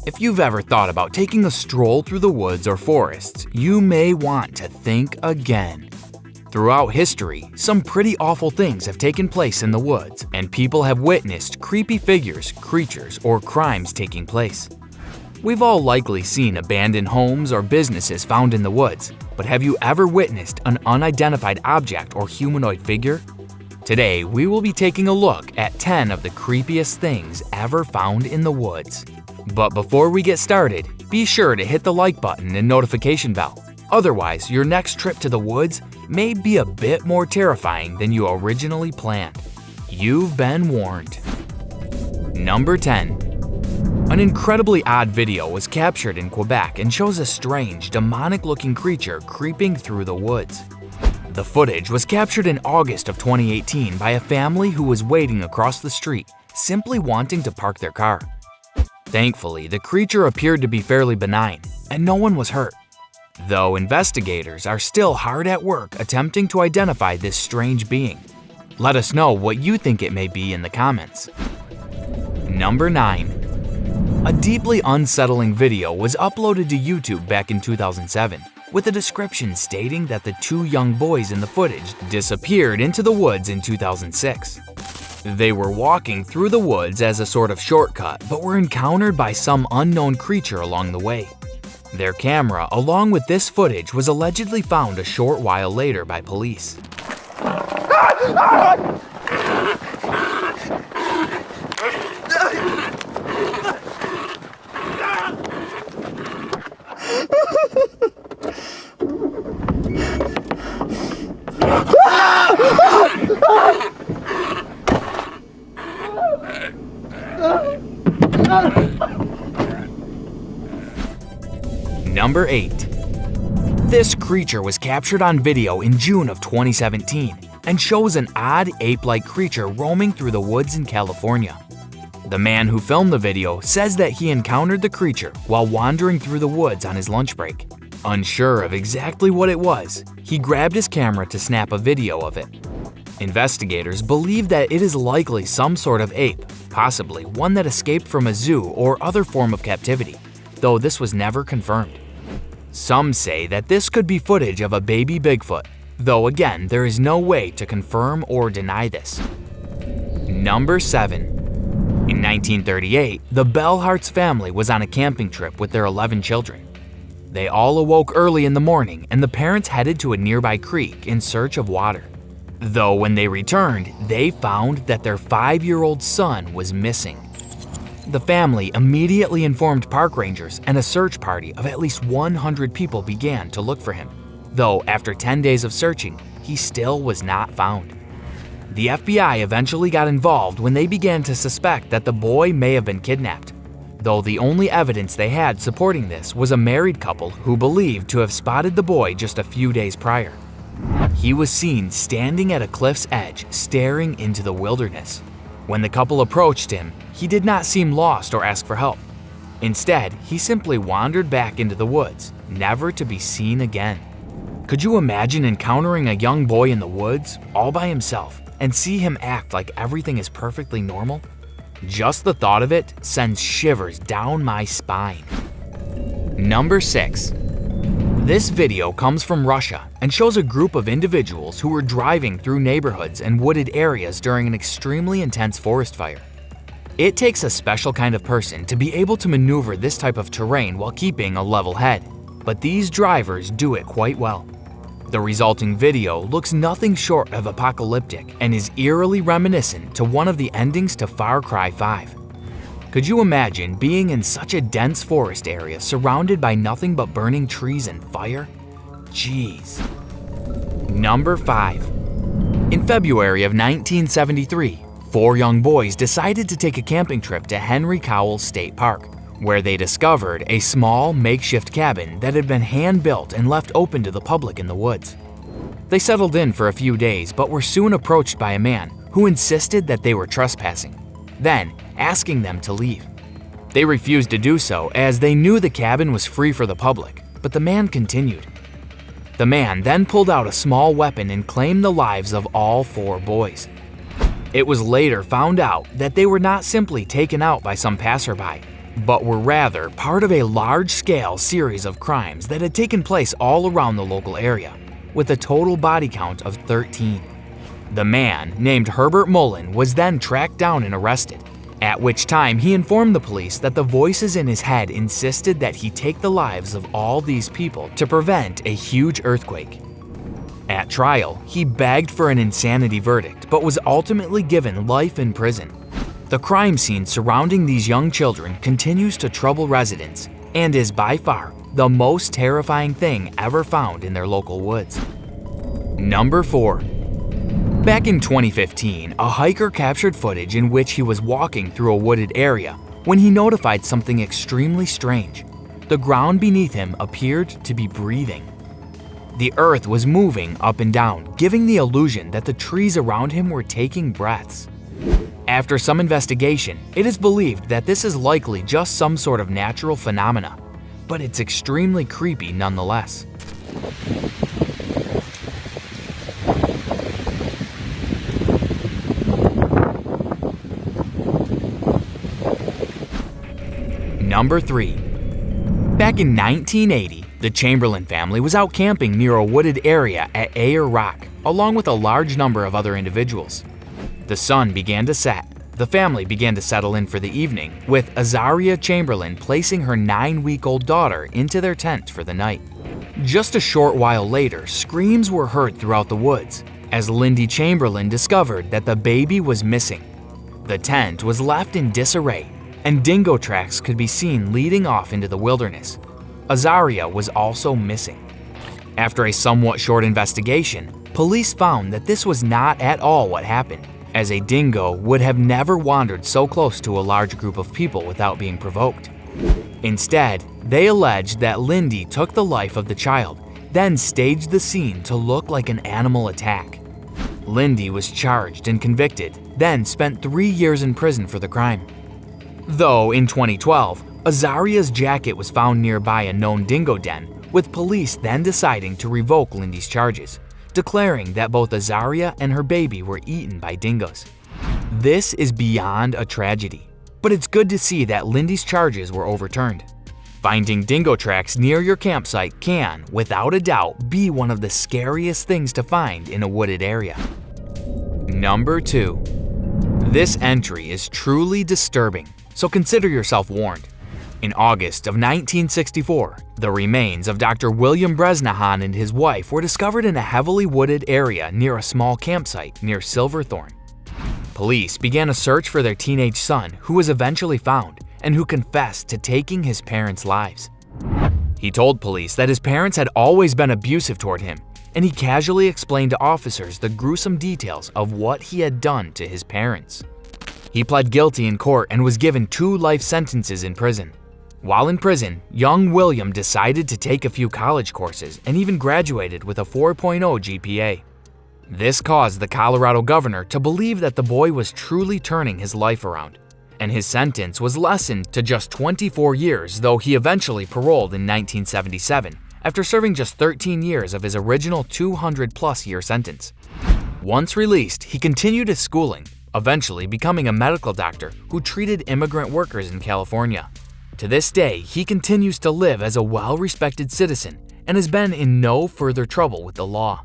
If you've ever thought about taking a stroll through the woods or forests, you may want to think again. Throughout history, some pretty awful things have taken place in the woods, and people have witnessed creepy figures, creatures, or crimes taking place. We've all likely seen abandoned homes or businesses found in the woods, but have you ever witnessed an unidentified object or humanoid figure? Today, we will be taking a look at 10 of the creepiest things ever found in the woods. But before we get started, be sure to hit the like button and notification bell. Otherwise, your next trip to the woods may be a bit more terrifying than you originally planned. You've been warned. Number 10. An incredibly odd video was captured in Quebec and shows a strange, demonic-looking creature creeping through the woods. The footage was captured in August of 2018 by a family who was waiting across the street, simply wanting to park their car. Thankfully, the creature appeared to be fairly benign, and no one was hurt. Though investigators are still hard at work attempting to identify this strange being. Let us know what you think it may be in the comments. Number 9. A deeply unsettling video was uploaded to YouTube back in 2007, with a description stating that the two young boys in the footage disappeared into the woods in 2006. They were walking through the woods as a sort of shortcut, but were encountered by some unknown creature along the way. Their camera, along with this footage, was allegedly found a short while later by police. Number 8. This creature was captured on video in June of 2017 and shows an odd ape-like creature roaming through the woods in California. The man who filmed the video says that he encountered the creature while wandering through the woods on his lunch break. Unsure of exactly what it was, he grabbed his camera to snap a video of it. Investigators believe that it is likely some sort of ape, possibly one that escaped from a zoo or other form of captivity, though this was never confirmed. Some say that this could be footage of a baby Bigfoot, though again, there is no way to confirm or deny this. Number 7. In 1938, the Bellharts family was on a camping trip with their 11 children. They all awoke early in the morning and the parents headed to a nearby creek in search of water. Though when they returned, they found that their 5-year-old son was missing. The family immediately informed park rangers, and a search party of at least 100 people began to look for him. Though after 10 days of searching, he still was not found. The FBI eventually got involved when they began to suspect that the boy may have been kidnapped, though the only evidence they had supporting this was a married couple who believed to have spotted the boy just a few days prior. He was seen standing at a cliff's edge, staring into the wilderness. When the couple approached him, he did not seem lost or ask for help. Instead, he simply wandered back into the woods, never to be seen again. Could you imagine encountering a young boy in the woods, all by himself, and see him act like everything is perfectly normal? Just the thought of it sends shivers down my spine. Number 6. This video comes from Russia and shows a group of individuals who were driving through neighborhoods and wooded areas during an extremely intense forest fire. It takes a special kind of person to be able to maneuver this type of terrain while keeping a level head, but these drivers do it quite well. The resulting video looks nothing short of apocalyptic and is eerily reminiscent to one of the endings to Far Cry 5. Could you imagine being in such a dense forest area surrounded by nothing but burning trees and fire? Jeez. Number 5. In February of 1973, 4 young boys decided to take a camping trip to Henry Cowell State Park, where they discovered a small makeshift cabin that had been hand-built and left open to the public in the woods. They settled in for a few days but were soon approached by a man who insisted that they were trespassing, then asking them to leave. They refused to do so as they knew the cabin was free for the public, but the man continued. The man then pulled out a small weapon and claimed the lives of all 4 boys. It was later found out that they were not simply taken out by some passerby, but were rather part of a large-scale series of crimes that had taken place all around the local area, with a total body count of 13. The man, named Herbert Mullen, was then tracked down and arrested, at which time he informed the police that the voices in his head insisted that he take the lives of all these people to prevent a huge earthquake. At trial, he begged for an insanity verdict but was ultimately given life in prison. The crime scene surrounding these young children continues to trouble residents and is by far the most terrifying thing ever found in their local woods. Number 4. Back in 2015, a hiker captured footage in which he was walking through a wooded area when he notified something extremely strange. The ground beneath him appeared to be breathing. The earth was moving up and down, giving the illusion that the trees around him were taking breaths. After some investigation, it is believed that this is likely just some sort of natural phenomena, but it's extremely creepy nonetheless. Number 3. Back in 1980, the Chamberlain family was out camping near a wooded area at Ayer Rock, along with a large number of other individuals. The sun began to set. The family began to settle in for the evening, with Azaria Chamberlain placing her 9-week-old daughter into their tent for the night. Just a short while later, screams were heard throughout the woods, as Lindy Chamberlain discovered that the baby was missing. The tent was left in disarray, and dingo tracks could be seen leading off into the wilderness. Azaria was also missing. After a somewhat short investigation, police found that this was not at all what happened, as a dingo would have never wandered so close to a large group of people without being provoked. Instead, they alleged that Lindy took the life of the child, then staged the scene to look like an animal attack. Lindy was charged and convicted, then spent 3 years in prison for the crime. Though in 2012, Azaria's jacket was found nearby a known dingo den, with police then deciding to revoke Lindy's charges, declaring that both Azaria and her baby were eaten by dingoes. This is beyond a tragedy, but it's good to see that Lindy's charges were overturned. Finding dingo tracks near your campsite can, without a doubt, be one of the scariest things to find in a wooded area. Number 2. This entry is truly disturbing, so consider yourself warned. In August of 1964, the remains of Dr. William Bresnahan and his wife were discovered in a heavily wooded area near a small campsite near Silverthorne. Police began a search for their teenage son, who was eventually found and who confessed to taking his parents' lives. He told police that his parents had always been abusive toward him, and he casually explained to officers the gruesome details of what he had done to his parents. He pled guilty in court and was given 2 life sentences in prison. While in prison, young William decided to take a few college courses and even graduated with a 4.0 GPA. This caused the Colorado governor to believe that the boy was truly turning his life around, and his sentence was lessened to just 24 years, though he eventually paroled in 1977 after serving just 13 years of his original 200-plus year sentence. Once released, he continued his schooling, eventually becoming a medical doctor who treated immigrant workers in California. To this day, he continues to live as a well-respected citizen and has been in no further trouble with the law.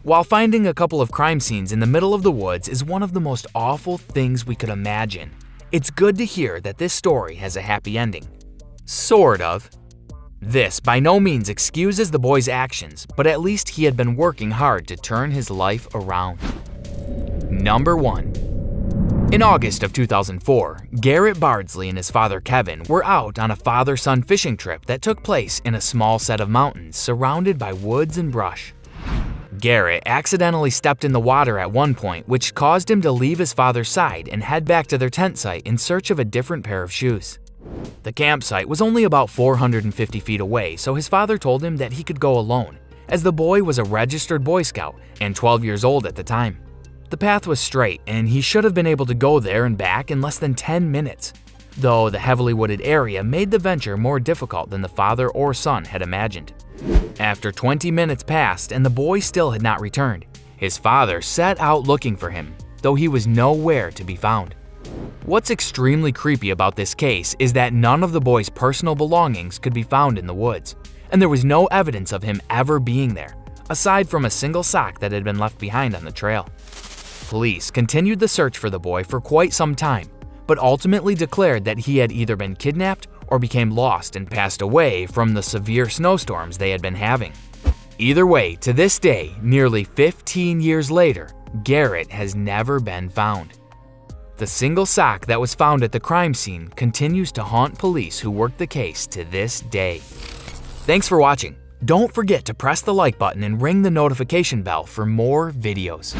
While finding a couple of crime scenes in the middle of the woods is one of the most awful things we could imagine, it's good to hear that this story has a happy ending. Sort of. This by no means excuses the boy's actions, but at least he had been working hard to turn his life around. Number 1. In August of 2004, Garrett Bardsley and his father Kevin were out on a father-son fishing trip that took place in a small set of mountains surrounded by woods and brush. Garrett accidentally stepped in the water at one point, which caused him to leave his father's side and head back to their tent site in search of a different pair of shoes. The campsite was only about 450 feet away, so his father told him that he could go alone, as the boy was a registered Boy Scout and 12 years old at the time. The path was straight, and he should have been able to go there and back in less than 10 minutes, though the heavily wooded area made the venture more difficult than the father or son had imagined. After 20 minutes passed and the boy still had not returned, his father set out looking for him, though he was nowhere to be found. What's extremely creepy about this case is that none of the boy's personal belongings could be found in the woods, and there was no evidence of him ever being there, aside from a single sock that had been left behind on the trail. Police continued the search for the boy for quite some time, but ultimately declared that he had either been kidnapped or became lost and passed away from the severe snowstorms they had been having. Either way, to this day, nearly 15 years later, Garrett has never been found. The single sock that was found at the crime scene continues to haunt police who work the case to this day. Thanks for watching. Don't forget to press the like button and ring the notification bell for more videos.